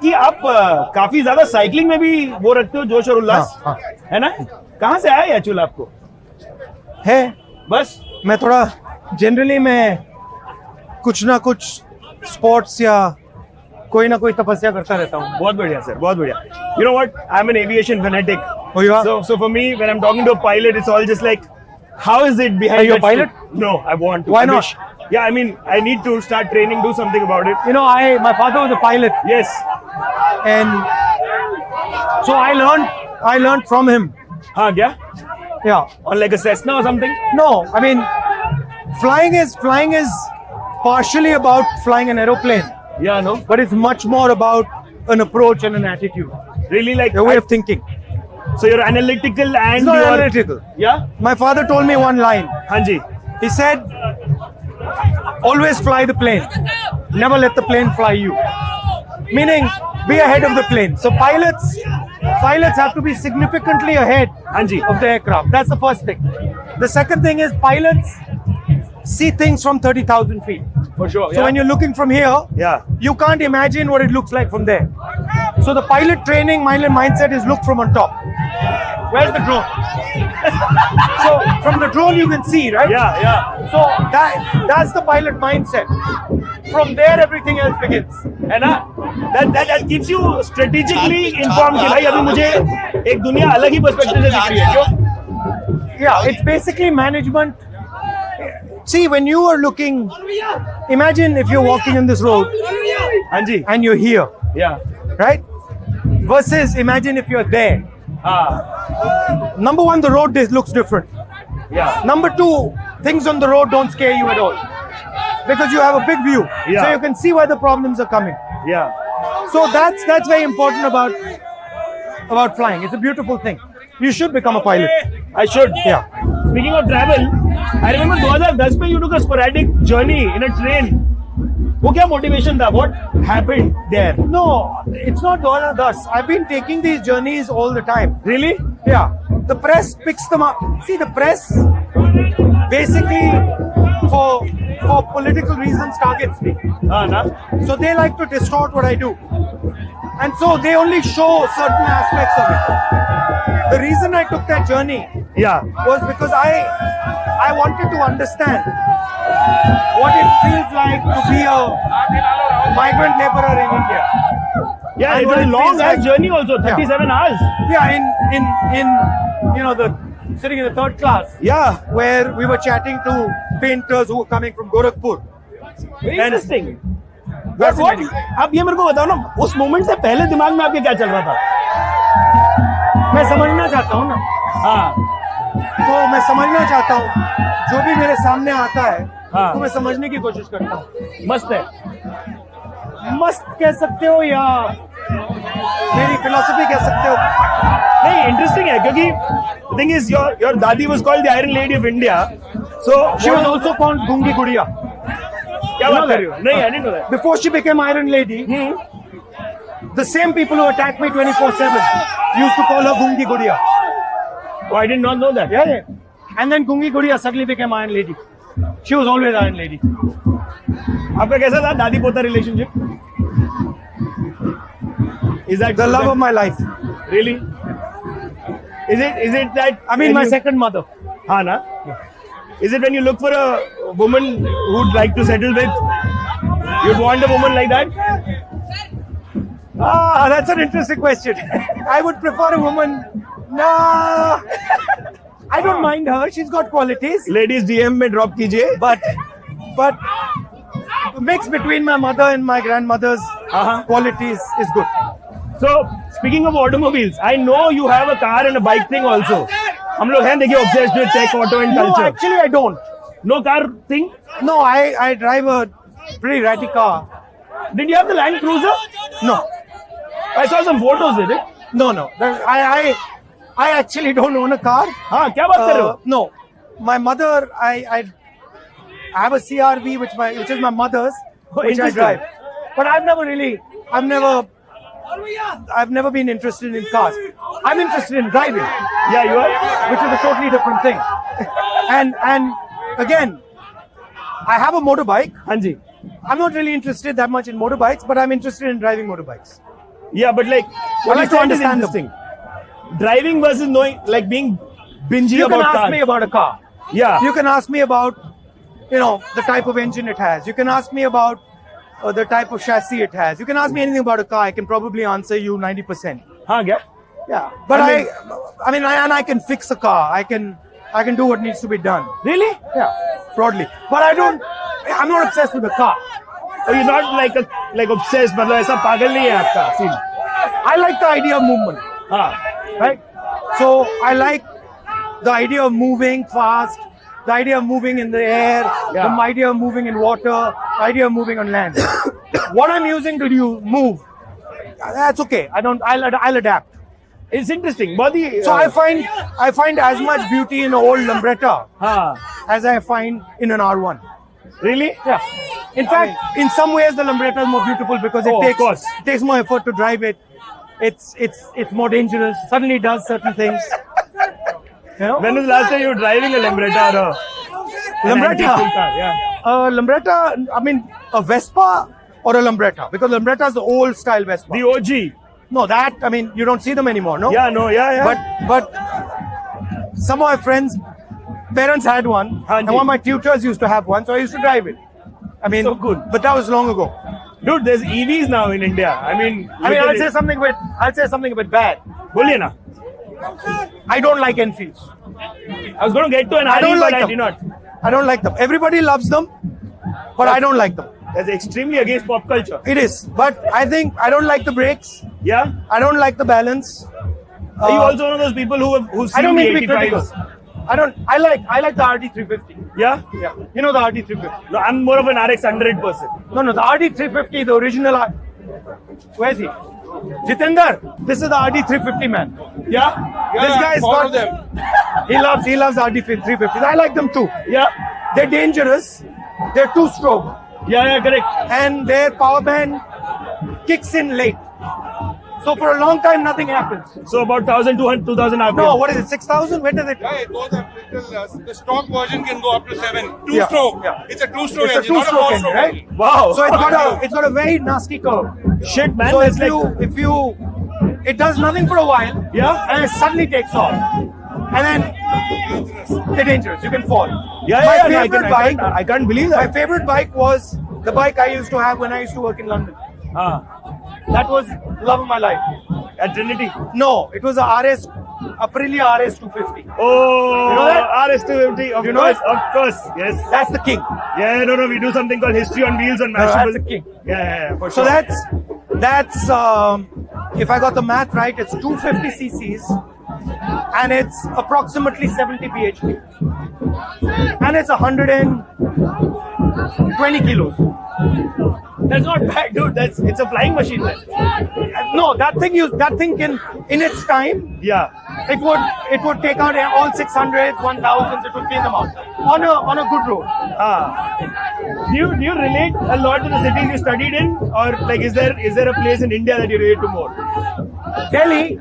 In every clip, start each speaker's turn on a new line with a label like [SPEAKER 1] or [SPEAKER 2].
[SPEAKER 1] कि आप काफी ज्यादा साइकिलिंग में भी वो रखते हो जोश और उल्लास,
[SPEAKER 2] हाँ,
[SPEAKER 1] है ना? कहाँ से आया एक्चुअल आपको?
[SPEAKER 2] है
[SPEAKER 1] बस
[SPEAKER 2] मैं थोड़ा जनरली मैं कुछ ना कुछ स्पोर्ट्स या कोई ना कोई तपस्या करता रहता हूँ.
[SPEAKER 1] बहुत बढ़िया सर, बहुत बढ़िया. You know what? I'm an aviation fanatic.
[SPEAKER 2] Oh, you are?
[SPEAKER 1] So for me, when I'm talking to a pilot, it's all just like, how is it behind?
[SPEAKER 2] Are you a
[SPEAKER 1] that
[SPEAKER 2] pilot?
[SPEAKER 1] seat? No, I want to.
[SPEAKER 2] Why
[SPEAKER 1] I
[SPEAKER 2] not?
[SPEAKER 1] wish. Yeah, I mean, I need to start training, do something about it.
[SPEAKER 2] You know, my father was a pilot,
[SPEAKER 1] Yes.
[SPEAKER 2] and so I learned from him.
[SPEAKER 1] हाँ क्या?
[SPEAKER 2] Yeah.
[SPEAKER 1] On like a Cessna or something?
[SPEAKER 2] No, I mean, flying is partially about flying an aeroplane,
[SPEAKER 1] Yeah, no.
[SPEAKER 2] but it's much more about an approach and an attitude,
[SPEAKER 1] Really, like
[SPEAKER 2] a way of thinking.
[SPEAKER 1] so you're analytical and
[SPEAKER 2] It's not
[SPEAKER 1] you're
[SPEAKER 2] analytical.
[SPEAKER 1] Yeah.
[SPEAKER 2] My father told me one line.
[SPEAKER 1] हाँ जी.
[SPEAKER 2] He said, always fly the plane. Never let the plane fly you. Meaning, be ahead of the plane. So pilots have to be significantly ahead
[SPEAKER 1] हाँ जी.
[SPEAKER 2] of the aircraft. That's the first thing. The second thing is pilots see things from 30,000 feet.
[SPEAKER 1] For sure.
[SPEAKER 2] So when you're looking from here,
[SPEAKER 1] Yeah.
[SPEAKER 2] you can't imagine what it looks like from there. So the pilot training mindset is look from on top. Where's the drone? So from the drone you can see, right?
[SPEAKER 1] Yeah, yeah.
[SPEAKER 2] So that's the pilot mindset. From there everything else begins.
[SPEAKER 1] है ना? That keeps you strategically informed कि भाई अभी मुझे एक दुनिया अलग ही perspective से दिख रही है. क्यों?
[SPEAKER 2] Yeah, it's basically management. See, when you are looking, imagine if you're walking in this road
[SPEAKER 1] हाँ जी.
[SPEAKER 2] and you're here,
[SPEAKER 1] Yeah.
[SPEAKER 2] right? Versus imagine if you're there.
[SPEAKER 1] हाँ.
[SPEAKER 2] Number one, the road looks different.
[SPEAKER 1] Yeah.
[SPEAKER 2] Number two, things on the road don't scare you at all because you have a big view,
[SPEAKER 1] Yeah.
[SPEAKER 2] so you can see where the problems are coming.
[SPEAKER 1] Yeah.
[SPEAKER 2] So that's very important about flying. It's a beautiful thing. You should become a pilot.
[SPEAKER 1] I should.
[SPEAKER 2] Yeah.
[SPEAKER 1] Speaking of travel, I remember 2010 में you took a sporadic journey in a train. वो क्या motivation था? What happened there?
[SPEAKER 2] No, it's not thus. I've been taking these journeys all the time.
[SPEAKER 1] Really?
[SPEAKER 2] Yeah. The press picks them up. See, the press basically for political reasons targets me.
[SPEAKER 1] हाँ ना?
[SPEAKER 2] So they like to distort what I do. And so they only show certain aspects of it. The reason I took that journey
[SPEAKER 1] Yeah.
[SPEAKER 2] was because I wanted to understand what it feels like to be a migrant laborer in India.
[SPEAKER 1] Yeah,
[SPEAKER 2] And
[SPEAKER 1] it
[SPEAKER 2] what
[SPEAKER 1] was a
[SPEAKER 2] it
[SPEAKER 1] long
[SPEAKER 2] feels
[SPEAKER 1] ass
[SPEAKER 2] like-
[SPEAKER 1] journey also, 37 hours.
[SPEAKER 2] Yeah, in the sitting in the third class
[SPEAKER 1] Yeah.
[SPEAKER 2] where we were chatting to painters who were coming from Gorakhpur.
[SPEAKER 1] Very
[SPEAKER 2] And-
[SPEAKER 1] interesting. But what? आप ये मेरे को बताओ ना, उस moment से पहले दिमाग में आपके क्या चल रहा था?
[SPEAKER 2] मैं समझना चाहता हूँ ना,
[SPEAKER 1] हाँ.
[SPEAKER 2] तो मैं समझना चाहता हूँ जो भी मेरे सामने आता है
[SPEAKER 1] हाँ.
[SPEAKER 2] तो मैं समझने की कोशिश करता हूँ.
[SPEAKER 1] मस्त है.
[SPEAKER 2] मस्त कह सकते हो या मेरी फिलोसफी कह सकते हो.
[SPEAKER 1] नहीं, इंटरेस्टिंग है क्योंकि the thing is your दादी was called the Iron Lady of India. So
[SPEAKER 2] She was also called Gungi Gudiya.
[SPEAKER 1] क्या बात कर रही हो? नहीं, I didn't know that.
[SPEAKER 2] Before she became Iron Lady, the same people who attack me 24/7 used to call her Gungi Gudiya.
[SPEAKER 1] Oh, I did not know that.
[SPEAKER 2] Yeah. And then Gungi Gudiya suddenly became Iron Lady. She was always Iron Lady.
[SPEAKER 1] आपका कैसा था दादी पोता relationship? Is that
[SPEAKER 2] The love of my life.
[SPEAKER 1] really? Is it that?
[SPEAKER 2] I mean, my second mother.
[SPEAKER 1] हाँ ना? Is it when you look for a woman who'd like to settle with, you'd want a woman like that?
[SPEAKER 2] That's an interesting question. I would prefer a woman. Nah, I don't mind her. She's got qualities.
[SPEAKER 1] Ladies DM में drop कीजिए.
[SPEAKER 2] But mix between my mother and my grandmother's qualities is good.
[SPEAKER 1] So speaking of automobiles, I know you have a car and a bike thing also. हम लोग हैं देखिए obsessed with tech, auto and
[SPEAKER 2] No,
[SPEAKER 1] culture.
[SPEAKER 2] actually I don't.
[SPEAKER 1] No car thing?
[SPEAKER 2] No, I drive a pretty ratty car.
[SPEAKER 1] Did you have the Land Cruiser?
[SPEAKER 2] No.
[SPEAKER 1] I saw some photos with it.
[SPEAKER 2] No. I actually don't own a car.
[SPEAKER 1] हाँ क्या बात कर रहे हो?
[SPEAKER 2] No. My mother, I have a CRV which is my mother's, which I
[SPEAKER 1] interesting.
[SPEAKER 2] drive. But I've never been interested in cars. I'm interested in driving,
[SPEAKER 1] Yeah, you are.
[SPEAKER 2] which is a totally different thing. And again, I have a motorbike.
[SPEAKER 1] हाँ जी.
[SPEAKER 2] I'm not really interested that much in motorbikes, but I'm interested in driving motorbikes.
[SPEAKER 1] Yeah, but like, what
[SPEAKER 2] like
[SPEAKER 1] you
[SPEAKER 2] to
[SPEAKER 1] said is
[SPEAKER 2] understand them.
[SPEAKER 1] interesting. Driving versus knowing, like being bingy
[SPEAKER 2] You can
[SPEAKER 1] about
[SPEAKER 2] ask
[SPEAKER 1] cars.
[SPEAKER 2] me about a car.
[SPEAKER 1] Yeah.
[SPEAKER 2] You can ask me about, the type of engine it has. You can ask me about the type of chassis it has. You can ask me anything about a car. I can probably answer you 90%.
[SPEAKER 1] Huh, yeah.
[SPEAKER 2] Yeah, but
[SPEAKER 1] I mean-
[SPEAKER 2] I can fix a car. I can do what needs to be done.
[SPEAKER 1] Really?
[SPEAKER 2] Yeah, broadly. But I'm not obsessed with the car.
[SPEAKER 1] Oh, you're not like obsessed, मतलब ऐसा पागल नहीं है आपका scene.
[SPEAKER 2] I like the idea of movement,
[SPEAKER 1] हाँ.
[SPEAKER 2] right? So I like the idea of moving fast, the idea of moving in the air,
[SPEAKER 1] Yeah.
[SPEAKER 2] the idea of moving in water, the idea of moving on land. What I'm using to move, that's okay. I'll adapt.
[SPEAKER 1] It's interesting. बहुत ही.
[SPEAKER 2] So I find as much beauty in an old Lambretta
[SPEAKER 1] हाँ.
[SPEAKER 2] as I find in an R1.
[SPEAKER 1] Really?
[SPEAKER 2] Yeah. In fact, in some ways, the Lambretta is more beautiful because
[SPEAKER 1] Oh, of course.
[SPEAKER 2] it takes more effort to drive it. It's more dangerous. Suddenly, it does certain things.
[SPEAKER 1] When was the last time you were driving a Lambretta or an
[SPEAKER 2] Lambretta?
[SPEAKER 1] antique car? Yeah.
[SPEAKER 2] Lambretta. I mean, a Vespa or a Lambretta, because Lambretta is the old style Vespa.
[SPEAKER 1] The OG.
[SPEAKER 2] No, that you don't see them anymore. No.
[SPEAKER 1] Yeah, no, yeah.
[SPEAKER 2] But some of my friends' parents had one,
[SPEAKER 1] Haan
[SPEAKER 2] and
[SPEAKER 1] ji.
[SPEAKER 2] one of my tutors used to have one, so I used to drive it. I mean,
[SPEAKER 1] So good.
[SPEAKER 2] But that was long ago.
[SPEAKER 1] Dude, there's EVs now in India. I mean,
[SPEAKER 2] I'll say something a bit bad.
[SPEAKER 1] बोलिए ना.
[SPEAKER 2] I don't like Enfields.
[SPEAKER 1] I was going to get to an
[SPEAKER 2] I
[SPEAKER 1] RE,
[SPEAKER 2] don't
[SPEAKER 1] but
[SPEAKER 2] like
[SPEAKER 1] I
[SPEAKER 2] them.
[SPEAKER 1] did not.
[SPEAKER 2] I don't like them. Everybody loves them, but I don't like them.
[SPEAKER 1] That's extremely against pop culture.
[SPEAKER 2] It is. But I think I don't like the brakes.
[SPEAKER 1] Yeah.
[SPEAKER 2] I don't like the balance.
[SPEAKER 1] Are you also one of those people who've seen
[SPEAKER 2] I don't
[SPEAKER 1] the
[SPEAKER 2] mean to be critical.
[SPEAKER 1] 85s?
[SPEAKER 2] I like the RD350.
[SPEAKER 1] Yeah.
[SPEAKER 2] Yeah. You know the RD350?
[SPEAKER 1] No, I'm more of an RX 100 person.
[SPEAKER 2] No, the RD350, the original. Where's he? Jitender. This is the RD350 man.
[SPEAKER 1] Yeah.
[SPEAKER 2] This guy's got them. He loves RD350s. I like them too.
[SPEAKER 1] Yeah.
[SPEAKER 2] They're dangerous. They're two-stroke.
[SPEAKER 1] Yeah, correct.
[SPEAKER 2] And their power band kicks in late. So for a long time, nothing happens.
[SPEAKER 1] So about 1,200, 2,000 RPM.
[SPEAKER 2] No, what is it? 6,000? Where does it?
[SPEAKER 3] Yeah, it goes up little. The stock version can go up to 7.
[SPEAKER 2] Yeah,
[SPEAKER 3] Two-stroke.
[SPEAKER 2] yeah.
[SPEAKER 3] It's a two-stroke
[SPEAKER 2] It's a
[SPEAKER 3] engine, not a
[SPEAKER 2] two-stroke engine,
[SPEAKER 3] four-stroke
[SPEAKER 2] right?
[SPEAKER 3] engine.
[SPEAKER 1] Wow.
[SPEAKER 2] So it's got a very nasty curve.
[SPEAKER 1] Shit, man.
[SPEAKER 2] So
[SPEAKER 1] that's
[SPEAKER 2] if you, it does nothing for a while.
[SPEAKER 1] Yeah.
[SPEAKER 2] And it suddenly takes off. And then they're dangerous. You can fall.
[SPEAKER 1] Yeah,
[SPEAKER 2] My
[SPEAKER 1] yeah, no,
[SPEAKER 2] favorite bike.
[SPEAKER 1] I can't believe
[SPEAKER 2] My
[SPEAKER 1] that.
[SPEAKER 2] favorite bike was the bike I used to have when I used to work in London. That was love of my life.
[SPEAKER 1] At Trinity.
[SPEAKER 2] No, it was a Aprilia RS 250.
[SPEAKER 1] Oh,
[SPEAKER 2] You know that?
[SPEAKER 1] RS250. Of
[SPEAKER 2] You know
[SPEAKER 1] course,
[SPEAKER 2] it?
[SPEAKER 1] of course. Yes.
[SPEAKER 2] That's the king.
[SPEAKER 1] Yeah, no, we do something called History on Wheels on
[SPEAKER 2] that's
[SPEAKER 1] Mashable.
[SPEAKER 2] the king.
[SPEAKER 1] Yeah, for
[SPEAKER 2] So
[SPEAKER 1] sure.
[SPEAKER 2] that's if I got the math right, it's 250 cc's and it's approximately 70 bhp and it's 120 kilos.
[SPEAKER 1] That's not bad, dude. It's a flying machine, man.
[SPEAKER 2] No, that thing can in its time
[SPEAKER 1] Yeah.
[SPEAKER 2] it would take out all 600s, 1000s. It would clean them out on a good road.
[SPEAKER 1] Do you relate a lot to the cities you studied in, or like is there a place in India that you relate to more?
[SPEAKER 2] Delhi,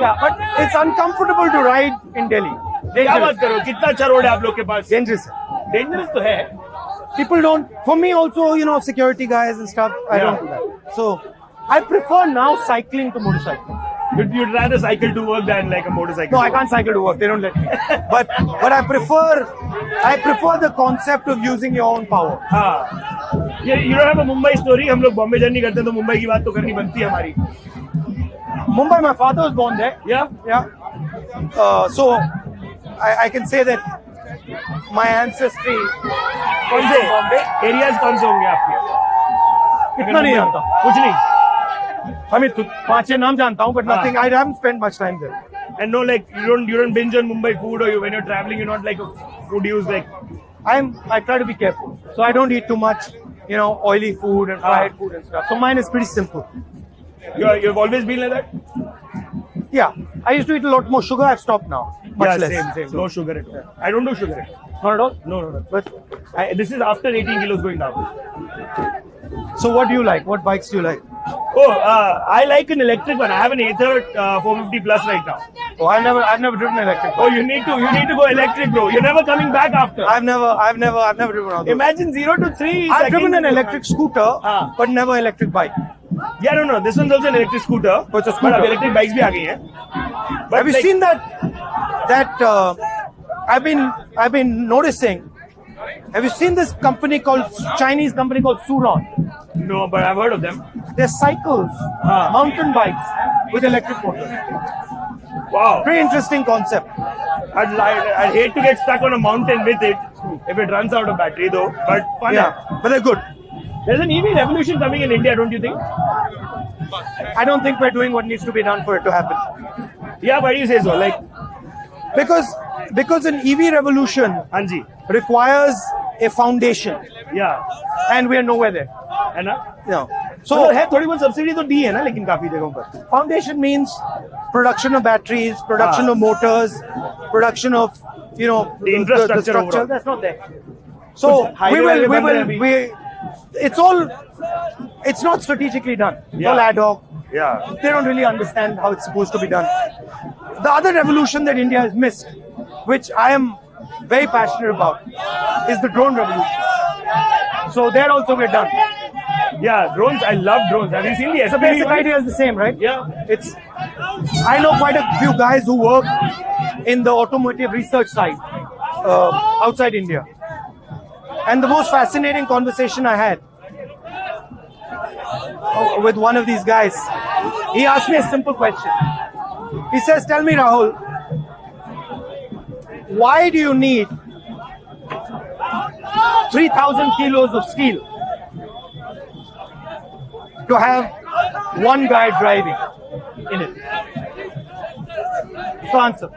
[SPEAKER 2] yeah, but it's uncomfortable to ride in Delhi.
[SPEAKER 1] क्या बात
[SPEAKER 2] Dangerous.
[SPEAKER 1] करो? कितना अच्छा road है आप लोग के पास?
[SPEAKER 2] Dangerous.
[SPEAKER 1] Dangerous तो है.
[SPEAKER 2] People don't. For me, also, security guys and stuff. I
[SPEAKER 1] Yeah.
[SPEAKER 2] don't do that. So, I prefer now cycling to motorcycle.
[SPEAKER 1] You'd rather cycle to work than like a motorcycle.
[SPEAKER 2] No, I can't cycle to work. They don't let me. But I prefer the concept of using your own power.
[SPEAKER 1] हाँ. You don't have a Mumbai story. हम लोग Bombay journey करते हैं तो मुंबई की बात तो करनी बनती है हमारी.
[SPEAKER 2] Mumbai, my father was born there.
[SPEAKER 1] Yeah.
[SPEAKER 2] Yeah. So, I can say that my ancestry.
[SPEAKER 1] कौन से
[SPEAKER 2] Bombay.
[SPEAKER 1] एरियाज कौन से होंगे आपके?
[SPEAKER 2] इतना नहीं जानता.
[SPEAKER 1] कुछ नहीं.
[SPEAKER 2] I mean, 5-6 नाम जानता हूँ, but nothing. I haven't spent much time there.
[SPEAKER 1] And no, like you don't binge on Mumbai food, or when you're traveling, you're not like a food use like.
[SPEAKER 2] I try to be careful, so I don't eat too much, oily food and fried food and stuff. So mine is pretty simple.
[SPEAKER 1] You've always been like that.
[SPEAKER 2] Yeah, I used to eat a lot more sugar. I've stopped now. Much less.
[SPEAKER 1] Same. No sugar at all. I don't do sugar at all.
[SPEAKER 2] Not at all.
[SPEAKER 1] No.
[SPEAKER 2] But
[SPEAKER 1] This is after 18 kilos going down.
[SPEAKER 2] so, what do you like? What bikes do you like?
[SPEAKER 1] Oh, I like an electric one. I have an Ather 450 plus right now.
[SPEAKER 2] Oh, I've never driven an electric.
[SPEAKER 1] Oh, you need to go electric, bro. You're never coming back after.
[SPEAKER 2] I've never driven one of those.
[SPEAKER 1] Imagine 0 to 3.
[SPEAKER 2] I've driven an electric scooter,
[SPEAKER 1] Ah.
[SPEAKER 2] but never electric bike.
[SPEAKER 1] Yeah, no. This one's also an electric scooter.
[SPEAKER 2] Oh, it's a scooter.
[SPEAKER 1] But electric bikes bhi aa gayi hain. But
[SPEAKER 2] Have you
[SPEAKER 1] like-
[SPEAKER 2] seen that I've been noticing. Have you seen this Chinese company called Suron?
[SPEAKER 1] No, but I've heard of them.
[SPEAKER 2] They're cycles, mountain bikes with electric motors.
[SPEAKER 1] Wow.
[SPEAKER 2] Very interesting concept.
[SPEAKER 1] I'd hate to get stuck on a mountain with it if it runs out of battery though. But fun.
[SPEAKER 2] Yeah, but they're good.
[SPEAKER 1] There's an EV revolution coming in India, don't you think?
[SPEAKER 2] I don't think we're doing what needs to be done for it to happen.
[SPEAKER 1] Yeah, why do you say so? Like,
[SPEAKER 2] Because an EV revolution
[SPEAKER 1] Hanji.
[SPEAKER 2] requires a foundation,
[SPEAKER 1] Yeah.
[SPEAKER 2] and we are nowhere there.
[SPEAKER 1] है ना?
[SPEAKER 2] No.
[SPEAKER 1] So
[SPEAKER 2] So
[SPEAKER 1] है थोड़ी बहुत subsidy तो दी है ना लेकिन काफी जगहों पर.
[SPEAKER 2] foundation means production of batteries, production of motors, production of
[SPEAKER 1] The infrastructure
[SPEAKER 2] structure.
[SPEAKER 1] overall.
[SPEAKER 2] That's not there. So
[SPEAKER 1] highway
[SPEAKER 2] we
[SPEAKER 1] bन रहे
[SPEAKER 2] will
[SPEAKER 1] अभी.
[SPEAKER 2] it's not strategically done. It's
[SPEAKER 1] Yeah.
[SPEAKER 2] all ad hoc.
[SPEAKER 1] Yeah.
[SPEAKER 2] They don't really understand how it's supposed to be done. The other revolution that India has missed, which I am very passionate about, is the drone revolution. So there also we're done.
[SPEAKER 1] Yeah, drones. I love drones. Have you seen the
[SPEAKER 2] The
[SPEAKER 1] SPV
[SPEAKER 2] basic
[SPEAKER 1] one?
[SPEAKER 2] idea is the same, right?
[SPEAKER 1] Yeah.
[SPEAKER 2] I know quite a few guys who work in the automotive research side outside India. And the most fascinating conversation I had with one of these guys, he asked me a simple question. He says, "Tell me, Rahul, why do you need 3,000 kilos of steel to have one guy driving in it?" So answer.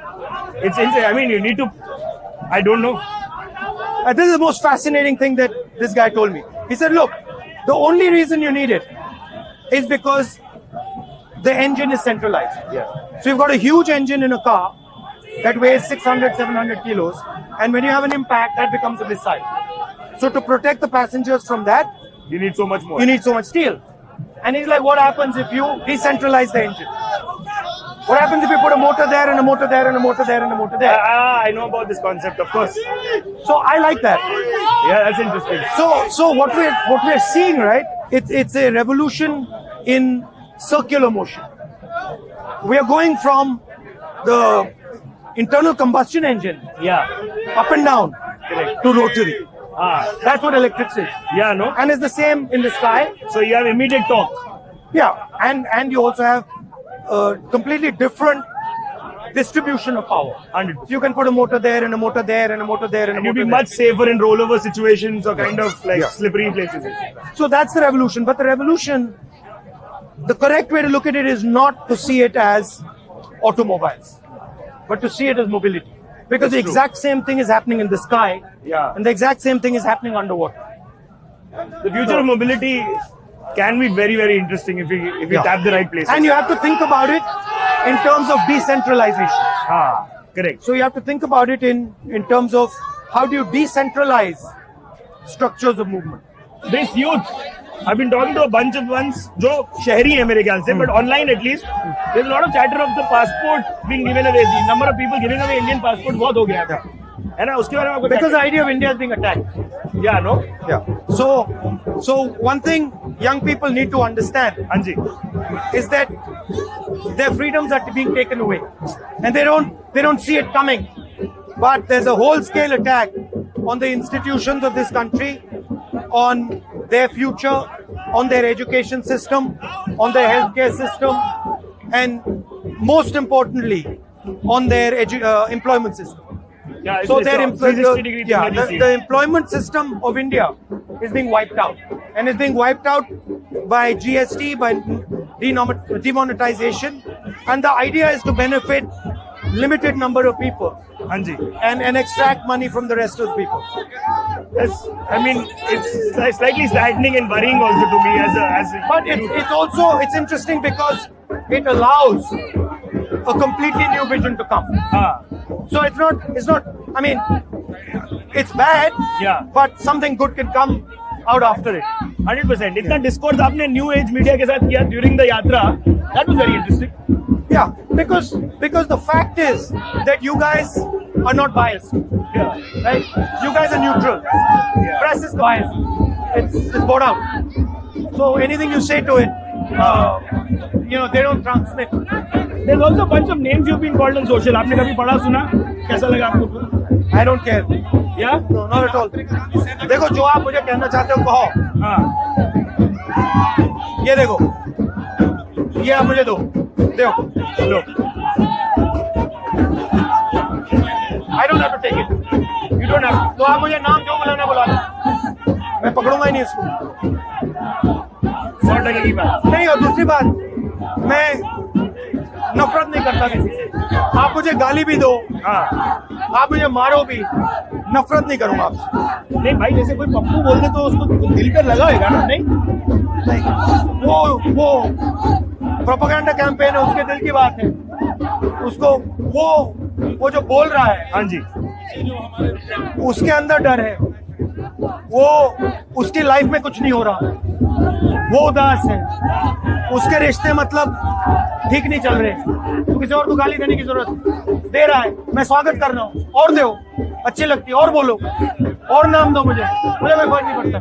[SPEAKER 1] It's insane. I mean, you need to. I don't know.
[SPEAKER 2] This is the most fascinating thing that this guy told me. He said, "Look, the only reason you need it is because the engine is centralized.
[SPEAKER 1] Yeah.
[SPEAKER 2] So you've got a huge engine in a car that weighs 600, 700 kilos, and when you have an impact, that becomes a missile. So to protect the passengers from that,
[SPEAKER 1] You need so much more.
[SPEAKER 2] you need so much steel." And he's like, "What happens if you decentralize the engine? What happens if you put a motor there and a motor there and a motor there and a motor there?"
[SPEAKER 1] I know about this concept, of course.
[SPEAKER 2] So I like that.
[SPEAKER 1] Yeah, that's interesting.
[SPEAKER 2] So what we're seeing, right? It's a revolution in circular motion. We are going from the internal combustion engine
[SPEAKER 1] Yeah.
[SPEAKER 2] up and down to rotary. That's what electrics is.
[SPEAKER 1] Yeah, no.
[SPEAKER 2] And it's the same in the sky.
[SPEAKER 1] So you have immediate torque.
[SPEAKER 2] Yeah, and you also have a completely different distribution of power.
[SPEAKER 1] 100%.
[SPEAKER 2] You can put a motor there and a motor there and a motor there and a
[SPEAKER 1] And you'll
[SPEAKER 2] motor
[SPEAKER 1] be
[SPEAKER 2] there.
[SPEAKER 1] much safer in rollover situations or kind of like
[SPEAKER 2] Yeah.
[SPEAKER 1] slippery places.
[SPEAKER 2] So that's the revolution. But the revolution, the correct way to look at it is not to see it as automobiles, but to see it as mobility. Because the
[SPEAKER 1] That's true.
[SPEAKER 2] exact same thing is happening in the sky,
[SPEAKER 1] Yeah.
[SPEAKER 2] and the exact same thing is happening underwater.
[SPEAKER 1] The future of mobility can be very, very interesting if we
[SPEAKER 2] Yeah.
[SPEAKER 1] tap the right places.
[SPEAKER 2] And you have to think about it in terms of decentralization.
[SPEAKER 1] Correct.
[SPEAKER 2] So you have to think about it in terms of how do you decentralize structures of movement.
[SPEAKER 1] This youth, I've been talking to a bunch of ones जो शहरी है मेरे ख्याल से, but online at least, there's a lot of chatter of the passport being given away. The number of people giving away Indian passport बहुत हो गया है. है ना? उसके बारे में आपको
[SPEAKER 2] Because the idea of India is being attacked.
[SPEAKER 1] yeah, no?
[SPEAKER 2] Yeah. So one thing young people need to understand
[SPEAKER 1] हाँ जी.
[SPEAKER 2] is that their freedoms are being taken away, and they don't see it coming. But there's a whole-scale attack on the institutions of this country, on their future, on their education system, on their healthcare system, and most importantly, on their employment system.
[SPEAKER 1] Yeah,
[SPEAKER 2] So
[SPEAKER 1] it's a 360 degree thing that you see.
[SPEAKER 2] the employment system of India is being wiped out, and it's being wiped out by GST, by demonetization, and the idea is to benefit limited number of people
[SPEAKER 1] हाँ जी.
[SPEAKER 2] and extract money from the rest of the people.
[SPEAKER 1] I mean, it's slightly saddening and worrying also to me as a
[SPEAKER 2] But it's also interesting because it allows a completely new vision to come. So it's not. I mean, it's bad.
[SPEAKER 1] Yeah.
[SPEAKER 2] But something good can come out after it.
[SPEAKER 1] 100%. इतना discourse आपने new age media के साथ किया during the yatra, that was very interesting.
[SPEAKER 2] Yeah, because the fact is that you guys are not biased,
[SPEAKER 1] Yeah.
[SPEAKER 2] right? You guys are neutral. Press is biased. It's brought out. So anything you say to it they don't transmit.
[SPEAKER 1] There's also a bunch of names you've been called on social. आपने कभी पढ़ा सुना? कैसा लगा आपको?
[SPEAKER 2] I don't care.
[SPEAKER 1] Yeah?
[SPEAKER 2] No, not at all. देखो जो आप मुझे कहना चाहते हो कहो.
[SPEAKER 1] हाँ.
[SPEAKER 2] ये देखो. ये आप मुझे दो. दो. लो. I don't have to take it. You don't have to. तो आप मुझे नाम जो बुलाना बुला लो. मैं पकड़ूंगा ही नहीं इसको.
[SPEAKER 1] 100% की बात.
[SPEAKER 2] नहीं, और दूसरी बात, मैं नफरत नहीं करता किसी से. आप मुझे गाली भी दो,
[SPEAKER 1] हाँ.
[SPEAKER 2] आप मुझे मारो भी, नफरत नहीं करूंगा आपसे.
[SPEAKER 1] नहीं भाई, जैसे कोई पप्पू बोल दे तो उसको दिल पे लगा होगा ना? नहीं.
[SPEAKER 2] वो प्रोपेगेंडा कैंपेन है, उसके दिल की बात है. उसको वो जो बोल रहा है,
[SPEAKER 1] हाँ जी,
[SPEAKER 2] उसके अंदर डर है. वो उसकी लाइफ में कुछ नहीं हो रहा, वो उदास है, उसके रिश्ते मतलब ठीक नहीं चल रहे, तो किसी और को गाली देने की जरूरत दे रहा है. मैं स्वागत कर रहा हूँ, और दो, अच्छी लगती है, और बोलो, और नाम दो मुझे कोई फर्क नहीं पड़ता.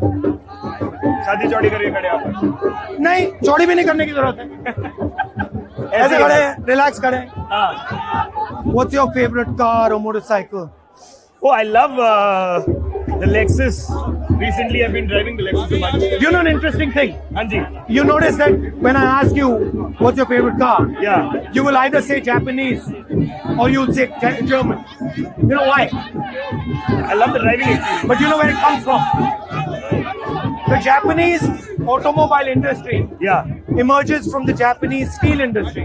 [SPEAKER 1] शादी चौड़ी करके खड़े आप.
[SPEAKER 2] नहीं, चौड़ी भी नहीं करने की जरूरत है. ऐसे खड़े हैं, रिलैक्स खड़े हैं.
[SPEAKER 1] हाँ.
[SPEAKER 2] What's your favorite car or motorcycle?
[SPEAKER 1] Oh, I love the Lexus. Recently, I've been driving the Lexus a bunch.
[SPEAKER 2] You know an interesting thing?
[SPEAKER 1] हाँ जी.
[SPEAKER 2] You notice that when I ask you what's your favorite car,
[SPEAKER 1] Yeah.
[SPEAKER 2] you will either say Japanese or you'll say German. You know why?
[SPEAKER 1] I love the driving experience.
[SPEAKER 2] But you know where it comes from? The Japanese automobile industry
[SPEAKER 1] Yeah.
[SPEAKER 2] emerges from the Japanese steel industry,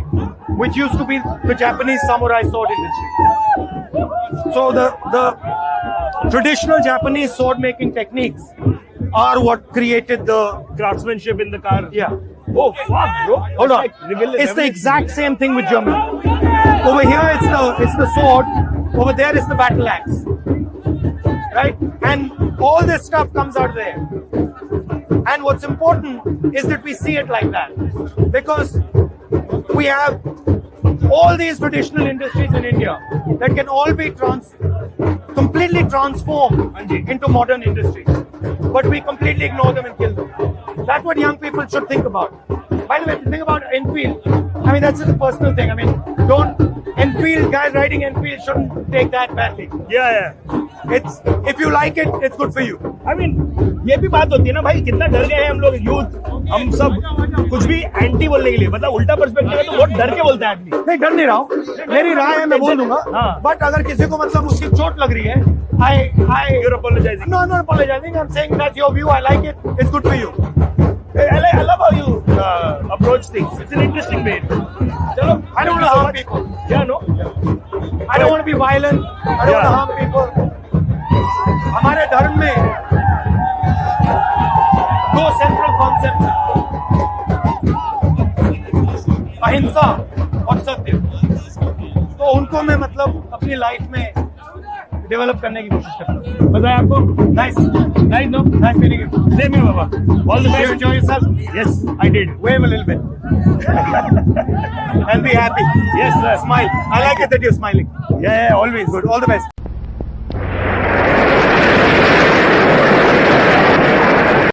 [SPEAKER 2] which used to be the Japanese samurai sword industry. So the traditional Japanese sword making techniques are what created the
[SPEAKER 1] Craftsmanship in the car.
[SPEAKER 2] yeah.
[SPEAKER 1] Oh fuck, bro.
[SPEAKER 2] Hold on.
[SPEAKER 1] Like
[SPEAKER 2] It's the exact same thing with Germany. Over here it's the sword. Over there is the battle axe. Right? And all this stuff comes out there. And what's important is that we see it like that. Because we have all these traditional industries in India that can all be completely transformed into modern industries. But we completely ignore them and kill them. That's what young people should think about. By the way, think about Enfield. I mean, that's just a personal thing. I mean, guys riding Enfield shouldn't take that badly.
[SPEAKER 1] Yeah, yeah.
[SPEAKER 2] If you like it, it's good for you.
[SPEAKER 1] I mean, ये भी बात होती है ना भाई, कितना डर गए हैं हम लोग, यूथ, हम सब कुछ भी एंटी बोलने के लिए. मतलब उल्टा पर्सपेक्टिव है तो बहुत डर के बोलता है आदमी.
[SPEAKER 2] नहीं, डर नहीं रहा हूँ. मेरी राय है, मैं बोल दूंगा.
[SPEAKER 1] हाँ.
[SPEAKER 2] बट अगर किसी को मतलब उसकी चोट लग रही है,
[SPEAKER 1] You're apologizing.
[SPEAKER 2] No, I'm not apologizing. I'm saying that's your view. I like it. It's good for you.
[SPEAKER 1] I love how you approach things. It's an interesting way. Chalo,
[SPEAKER 2] I don't want to harm people.
[SPEAKER 1] Yeah, no.
[SPEAKER 2] I don't want to be violent. I don't want to harm people. हमारे धर्म में दो central concept हैं, अहिंसा और सत्य. तो उनको मैं मतलब अपनी लाइफ में डेवलप करने की कोशिश करता हूँ.
[SPEAKER 1] पता है आपको?
[SPEAKER 2] Nice,
[SPEAKER 1] no?
[SPEAKER 2] nice meeting you.
[SPEAKER 1] Same here, Baba. All the
[SPEAKER 2] Did you
[SPEAKER 1] best.
[SPEAKER 2] enjoy yourself?
[SPEAKER 1] Yes, I did.
[SPEAKER 2] Wave a little bit and be happy.
[SPEAKER 1] Yes, sir.
[SPEAKER 2] Smile. I like it that you're smiling.
[SPEAKER 1] Yeah, always.
[SPEAKER 2] Good. All the best.